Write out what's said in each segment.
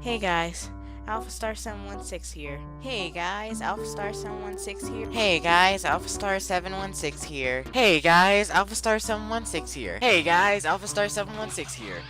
Hey guys, AlphaStar716 here. Hey guys, AlphaStar716 here. Hey guys, AlphaStar716 here. Hey guys, AlphaStar716 here. Hey guys, AlphaStar716 here.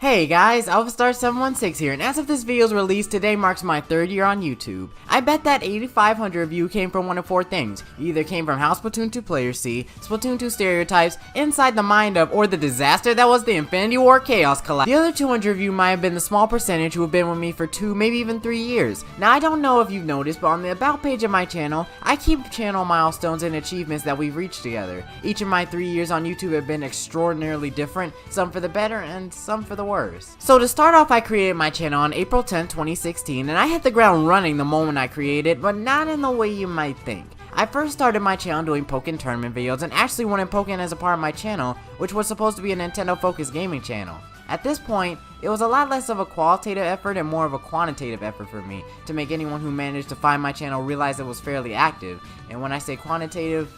Hey guys, AlphaStar716 here, and as of this video's release, today marks my 3rd year on YouTube. I bet that 8,500 of you came from one of 4 things. You either came from how Splatoon 2 players see, Splatoon 2 stereotypes, inside the mind of, or the disaster that was the Infinity War Chaos collapse. The other 200 of you might have been the small percentage who have been with me for 2, maybe even 3 years. Now I don't know if you've noticed, but on the About page of my channel, I keep channel milestones and achievements that we've reached together. Each of my 3 years on YouTube have been extraordinarily different, some for the better and some for the worse. So to start off, I created my channel on April 10, 2016, and I hit the ground running the moment I created, but not in the way you might think. I first started my channel doing Pokken tournament videos and actually wanted Pokken as a part of my channel, which was supposed to be a Nintendo focused gaming channel. At this point, it was a lot less of a qualitative effort and more of a quantitative effort for me to make anyone who managed to find my channel realize it was fairly active, and when I say quantitative,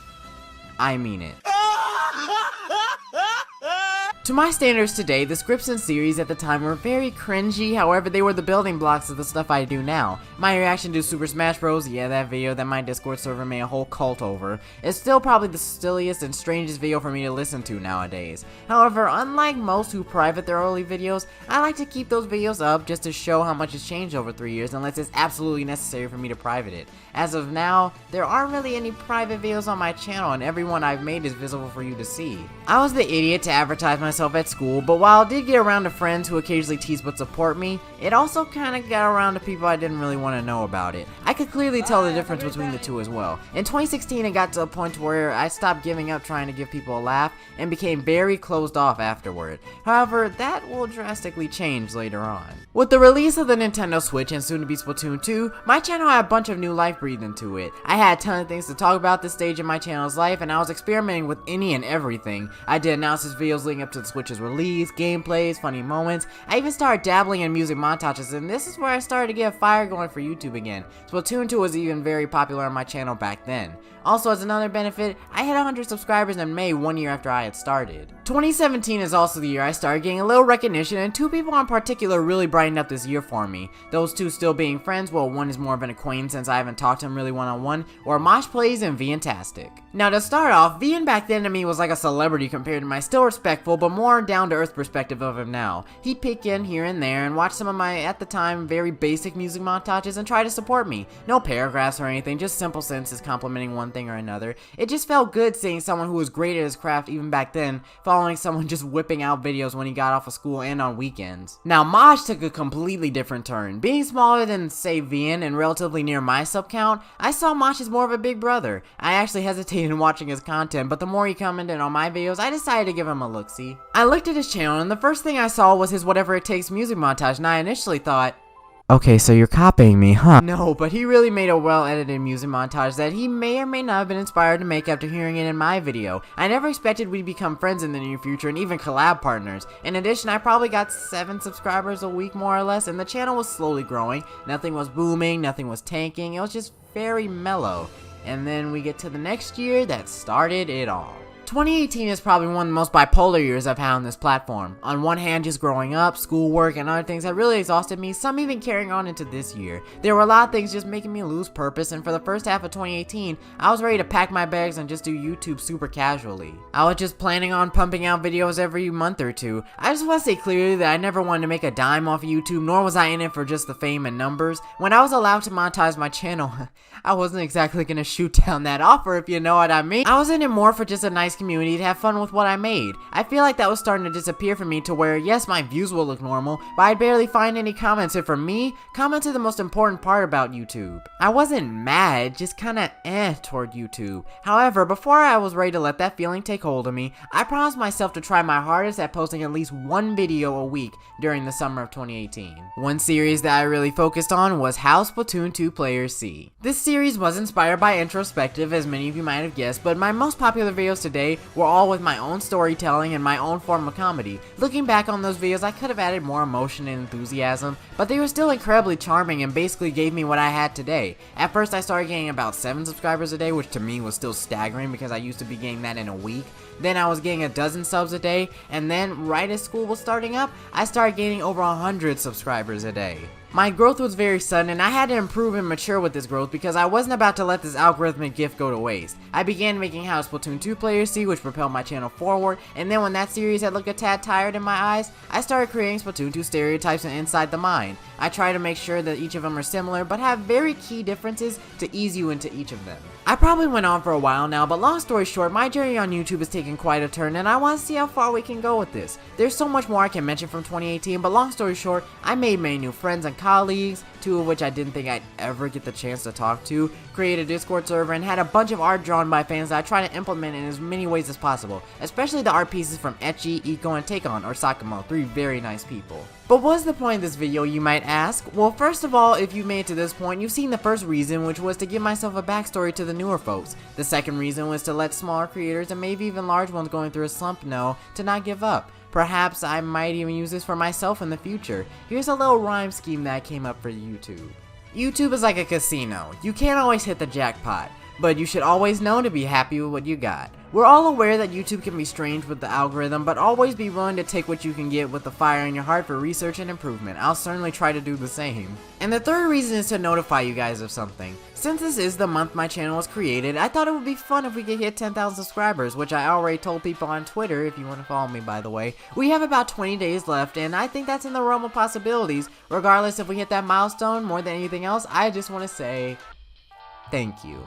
I mean it. To my standards today, the scripts and series at the time were very cringy, however they were the building blocks of the stuff I do now. My reaction to Super Smash Bros, yeah, that video that my Discord server made a whole cult over, is still probably the silliest and strangest video for me to listen to nowadays. However, unlike most who private their early videos, I like to keep those videos up just to show how much has changed over 3 years unless it's absolutely necessary for me to private it. As of now, there aren't really any private videos on my channel and every one I've made is visible for you to see. I was the idiot to advertise myself at school, but while it did get around to friends who occasionally tease but support me, it also kinda got around to people I didn't really want to know about it. I could clearly tell the difference between the two as well. In 2016, it got to a point where I stopped giving up trying to give people a laugh and became very closed off afterward. However, that will drastically change later on. With the release of the Nintendo Switch and soon to be Splatoon 2, my channel had a bunch of new life breathed into it. I had a ton of things to talk about this stage in my channel's life, and I was experimenting with any and everything. I did analysis videos leading up to the Switch's release, gameplays, funny moments. I even started dabbling in music montages, and this is where I started to get a fire going for YouTube again. Splatoon 2 was even very popular on my channel back then. Also, as another benefit, I hit 100 subscribers in May, 1 year after I had started. 2017 is also the year I started getting a little recognition, and 2 people in particular really brightened up this year for me. Those 2 still being friends, well, one is more of an acquaintance since I haven't talked to him really one-on-one, or Mosh Plays and Viantastic. Now to start off, Vian back then to me was like a celebrity compared to my still respectful but more down-to-earth perspective of him now. He'd peek in here and there and watch some of my, at the time, very basic music montages and try to support me. No paragraphs or anything, just simple sentences complimenting one thing or another. It just felt good seeing someone who was great at his craft even back then, following someone just whipping out videos when he got off of school and on weekends. Now Mosh took a completely different turn. Being smaller than, say, Vian and relatively near my sub count, I saw Mosh as more of a big brother. I actually hesitated in watching his content, but the more he commented on my videos, I decided to give him a look-see. I looked at his channel and the first thing I saw was his Whatever It Takes music montage, and I initially thought, okay, so you're copying me, huh? No, but he really made a well-edited music montage that he may or may not have been inspired to make after hearing it in my video. I never expected we'd become friends in the near future and even collab partners. In addition, I probably got 7 subscribers a week more or less, and the channel was slowly growing. Nothing was booming, nothing was tanking, it was just very mellow. And then we get to the next year that started it all. 2018 is probably one of the most bipolar years I've had on this platform. On one hand, just growing up, schoolwork, and other things that really exhausted me, some even carrying on into this year. There were a lot of things just making me lose purpose, and for the first half of 2018, I was ready to pack my bags and just do YouTube super casually. I was just planning on pumping out videos every month or 2. I just want to say clearly that I never wanted to make a dime off of YouTube, nor was I in it for just the fame and numbers. When I was allowed to monetize my channel, I wasn't exactly gonna shoot down that offer, if you know what I mean. I was in it more for just a nice community to have fun with what I made. I feel like that was starting to disappear for me to where, yes, my views will look normal, but I'd barely find any comments, and for me, comments are the most important part about YouTube. I wasn't mad, just kinda toward YouTube. However, before I was ready to let that feeling take hold of me, I promised myself to try my hardest at posting at least 1 video a week during the summer of 2018. One series that I really focused on was How Splatoon 2 Players See. This series was inspired by Introspective, as many of you might have guessed, but my most popular videos today today were all with my own storytelling and my own form of comedy. Looking back on those videos, I could have added more emotion and enthusiasm, but they were still incredibly charming and basically gave me what I had today. At first I started getting about 7 subscribers a day, which to me was still staggering because I used to be getting that in a week. Then I was getting a dozen subs a day, and then right as school was starting up, I started getting over 100 subscribers a day. My growth was very sudden, and I had to improve and mature with this growth because I wasn't about to let this algorithmic gift go to waste. I began making how Splatoon 2 players see, which propelled my channel forward, and then when that series had looked a tad tired in my eyes, I started creating Splatoon 2 stereotypes and Inside the Mind. I try to make sure that each of them are similar, but have very key differences to ease you into each of them. I probably went on for a while now, but long story short, my journey on YouTube has taken quite a turn, and I want to see how far we can go with this. There's so much more I can mention from 2018, but long story short, I made many new friends and colleagues, 2 of which I didn't think I'd ever get the chance to talk to, created a Discord server, and had a bunch of art drawn by fans that I try to implement in as many ways as possible, especially the art pieces from Etchy, Eco, and Takon, or Sakamo, 3 very nice people. But what's the point of this video, you might ask? Well, first of all, if you made it to this point, you've seen the first reason, which was to give myself a backstory to the newer folks. The second reason was to let smaller creators, and maybe even large ones going through a slump, know to not give up. Perhaps I might even use this for myself in the future. Here's a little rhyme scheme that came up for YouTube. YouTube is like a casino. You can't always hit the jackpot, but you should always know to be happy with what you got. We're all aware that YouTube can be strange with the algorithm, but always be willing to take what you can get with the fire in your heart for research and improvement. I'll certainly try to do the same. And the third reason is to notify you guys of something. Since this is the month my channel was created, I thought it would be fun if we could hit 10,000 subscribers, which I already told people on Twitter, if you want to follow me by the way. We have about 20 days left, and I think that's in the realm of possibilities. Regardless if we hit that milestone, more than anything else, I just want to say thank you.